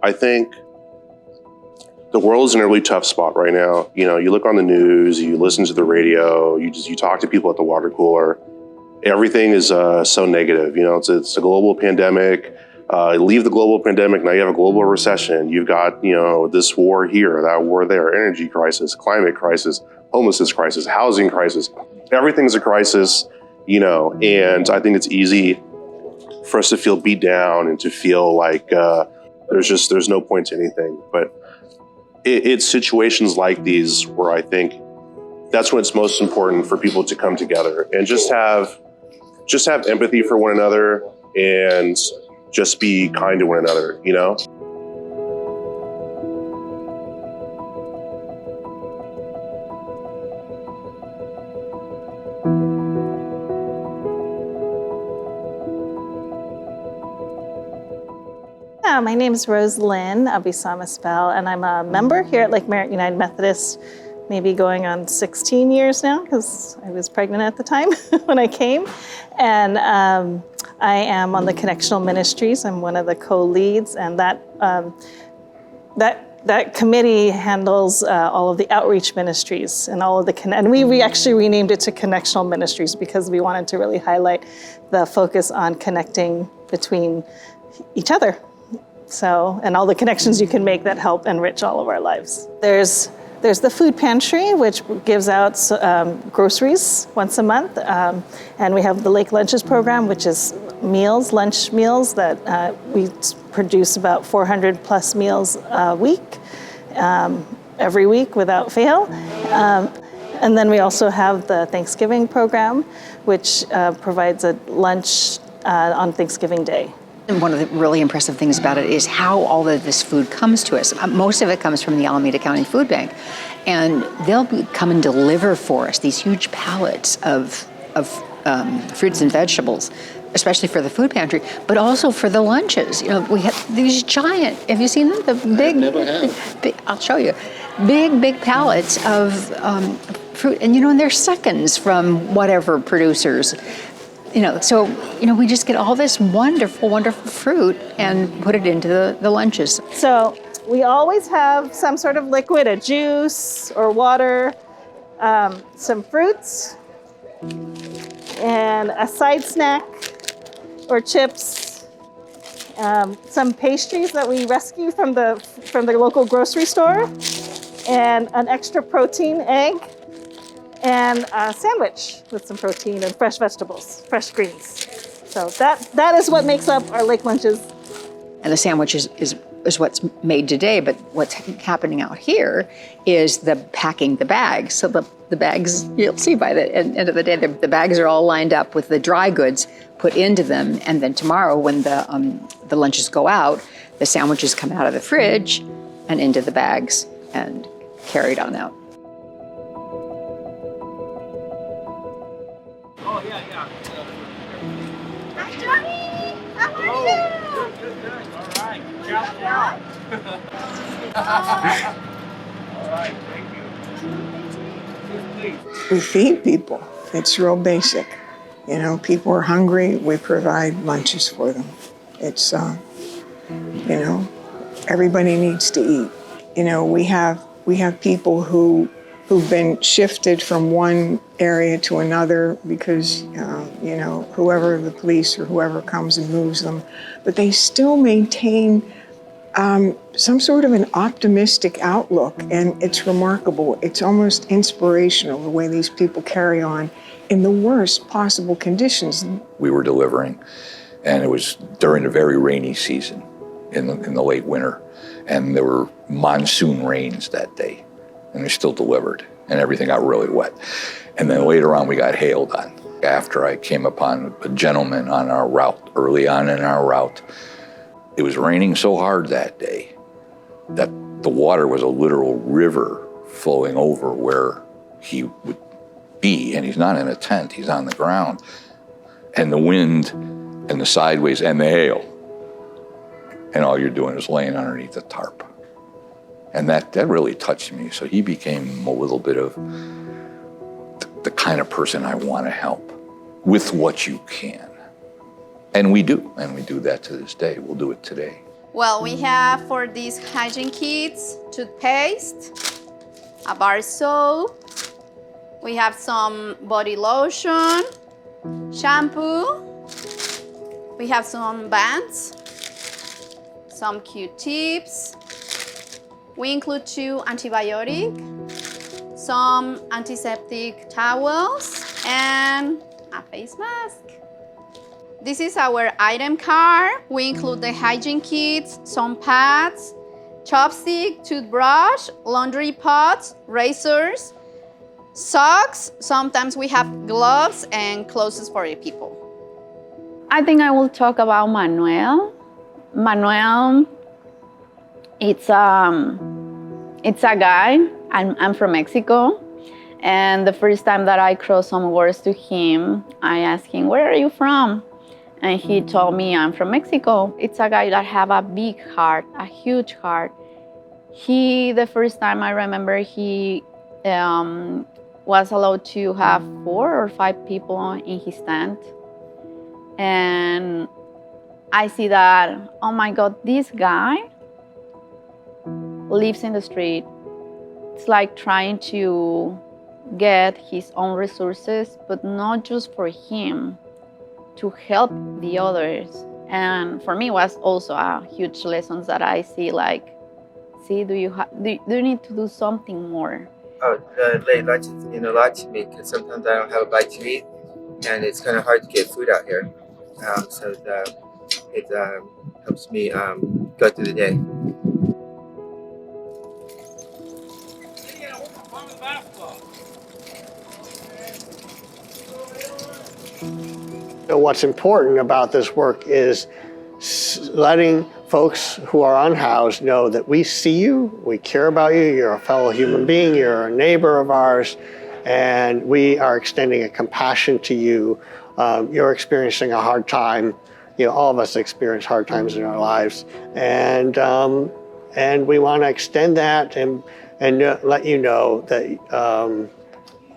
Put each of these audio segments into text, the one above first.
I think the world is in a really tough spot right now. You know, you look on the news, you listen to the radio, you talk to people at the water cooler. Everything is so negative. You know, it's a global pandemic. Leave the global pandemic, now you have a global recession. You've got, you know, this war here, that war there, energy crisis, climate crisis, homelessness crisis, housing crisis. Everything's a crisis, you know, and I think it's easy for us to feel beat down and to feel like there's no point to anything. But it's situations like these where I think that's when it's most important for people to come together and just have empathy for one another and just be kind to one another, you know? My name is Lynn Abisama-Spell, and I'm a member here at Lake Merritt United Methodist, maybe going on 16 years now, because I was pregnant at the time when I came. And I am on the Connectional Ministries. I'm one of the co-leads, and that committee handles all of the outreach ministries and all of and we actually renamed it to Connectional Ministries because we wanted to really highlight the focus on connecting between each other. So, and all the connections you can make that help enrich all of our lives. There's the food pantry, which gives out groceries once a month. And we have the Lake Lunches program, which is lunch meals that we produce about 400 plus meals a week, every week without fail. And then we also have the Thanksgiving program, which provides a lunch on Thanksgiving Day. And one of the really impressive things about it is how all of this food comes to us. Most of it comes from the Alameda County Food Bank. And they'll come and deliver for us these huge pallets of fruits and vegetables, especially for the food pantry, but also for the lunches. You know, we have these giant, have you seen them? The big, never have. Big, I'll show you. Big pallets of fruit. And, you know, and they're seconds from whatever producers. You know, so, you know, we just get all this wonderful, wonderful fruit and put it into the lunches. So we always have some sort of liquid, a juice or water, some fruits, and a side snack or chips, some pastries that we rescue from the local grocery store, and an extra protein egg, and a sandwich with some protein and fresh vegetables, fresh greens. So that is what makes up our lake lunches. And the sandwich is what's made today, but what's happening out here is the packing the bags. So the bags, you'll see by the end of the day, the bags are all lined up with the dry goods put into them, and then tomorrow when the lunches go out, the sandwiches come out of the fridge and into the bags and carried on out. Hi, Johnny! How are you? Good. All right. Ciao. All right, thank you. We feed people. It's real basic. You know, people are hungry, we provide lunches for them. It's, you know, everybody needs to eat. You know, we have people who've been shifted from one area to another because, you know, whoever the police or whoever comes and moves them, but they still maintain some sort of an optimistic outlook, and it's remarkable. It's almost inspirational the way these people carry on in the worst possible conditions. We were delivering, and it was during a very rainy season in the late winter, and there were monsoon rains that day, and they still delivered, and everything got really wet. And then later on, we got hailed on. After I came upon a gentleman on our route, early on in our route, it was raining so hard that day that the water was a literal river flowing over where he would be, and he's not in a tent, he's on the ground. And the wind and the sideways and the hail, and all you're doing is laying underneath the tarp. And that really touched me. So he became a little bit of the kind of person I want to help with what you can. And we do that to this day. We'll do it today. Well, we have for these hygiene kits, toothpaste, a bar soap, we have some body lotion, shampoo, we have some bands, some Q-tips, we include 2 antibiotics, some antiseptic towels, and a face mask. This is our item card. We include the hygiene kits, some pads, chopstick, toothbrush, laundry pots, razors, socks. Sometimes we have gloves and clothes for the people. I think I will talk about Manuel. Manuel, it's a guy. I'm from Mexico. And the first time that I crossed some words to him, I asked him, "Where are you from?" And he told me, "I'm from Mexico." It's a guy that have a big heart, a huge heart. The first time I remember, he was allowed to have 4 or 5 people in his tent. And I see that, oh my God, this guy lives in the street. It's like trying to get his own resources, but not just for him, to help the others. And for me, it was also a huge lesson that I see, like, do you need to do something more? Oh, the late lunch mean a lot to me because sometimes I don't have a bite to eat, and it's kind of hard to get food out here. It helps me go through the day. What's important about this work is letting folks who are unhoused know that we see you, we care about you, you're a fellow human being, you're a neighbor of ours, and we are extending a compassion to you. You're experiencing a hard time. You know, all of us experience hard times in our lives, and we want to extend that and let you know that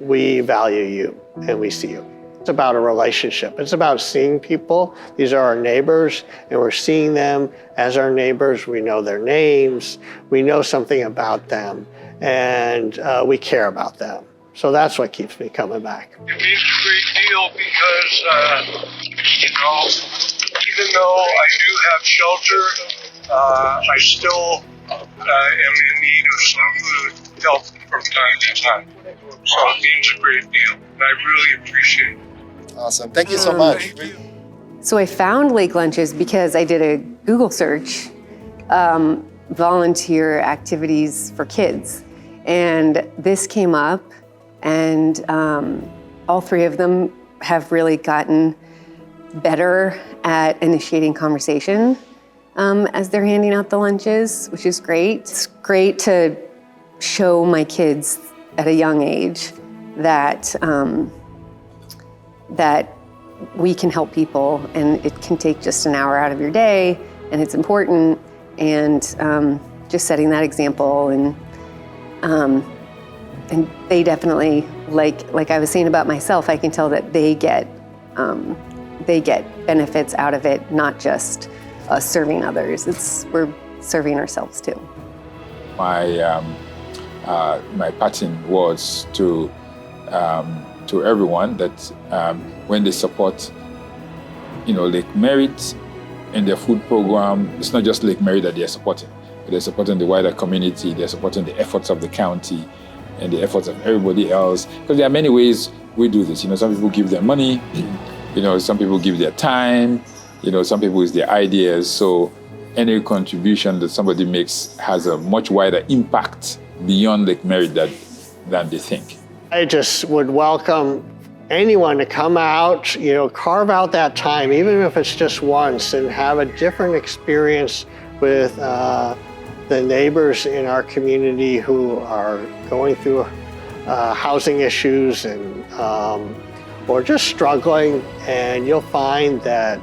we value you and we see you. It's about a relationship. It's about seeing people. These are our neighbors, and we're seeing them as our neighbors. We know their names. We know something about them, and we care about them. So that's what keeps me coming back. It means a great deal because, even though I do have shelter, I still am in need of some food help from time to time. So it means a great deal, and I really appreciate it. Awesome. Thank you so much. So I found Lake Lunches because I did a Google search, volunteer activities for kids. And this came up, and all 3 of them have really gotten better at initiating conversation as they're handing out the lunches, which is great. It's great to show my kids at a young age that that we can help people, and it can take just an hour out of your day, and it's important, and just setting that example, and they definitely, like I was saying about myself, I can tell that they get benefits out of it, not just us serving others. We're serving ourselves too. My pattern was to everyone that when they support, Lake Merritt and their food program, it's not just Lake Merritt that they're supporting. They're supporting the wider community. They're supporting the efforts of the county and the efforts of everybody else. Because there are many ways we do this. Some people give their money. Some people give their time. Some people with their ideas. So any contribution that somebody makes has a much wider impact beyond Lake Merritt than they think. I just would welcome anyone to come out, carve out that time, even if it's just once, and have a different experience with the neighbors in our community who are going through housing issues and or just struggling, and you'll find that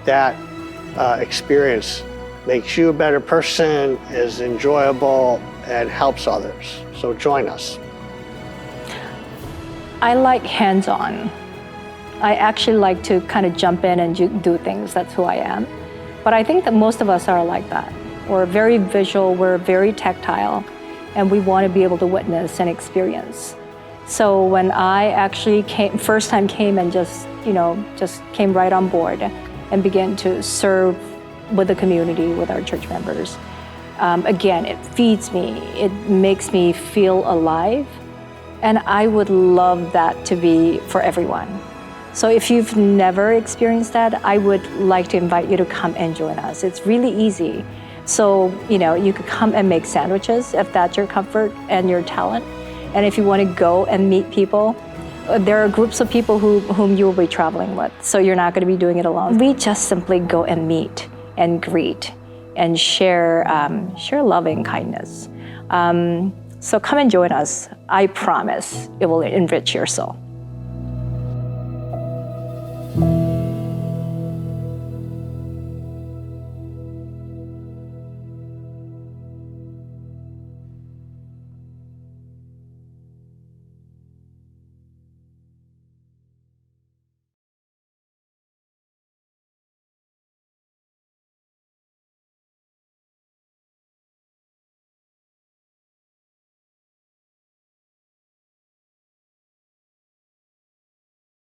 that experience makes you a better person, is enjoyable, and helps others. So join us. I like hands-on. I actually like to kind of jump in and do things. That's who I am. But I think that most of us are like that. We're very visual, we're very tactile, and we want to be able to witness and experience. So when I actually first time came and just came right on board and began to serve with the community, with our church members, again, it feeds me, it makes me feel alive, and I would love that to be for everyone. So if you've never experienced that, I would like to invite you to come and join us. It's really easy. So, you could come and make sandwiches if that's your comfort and your talent. And if you want to go and meet people, there are groups of people whom you will be traveling with. So you're not going to be doing it alone. We just simply go and meet and greet and share loving kindness. So come and join us. I promise it will enrich your soul.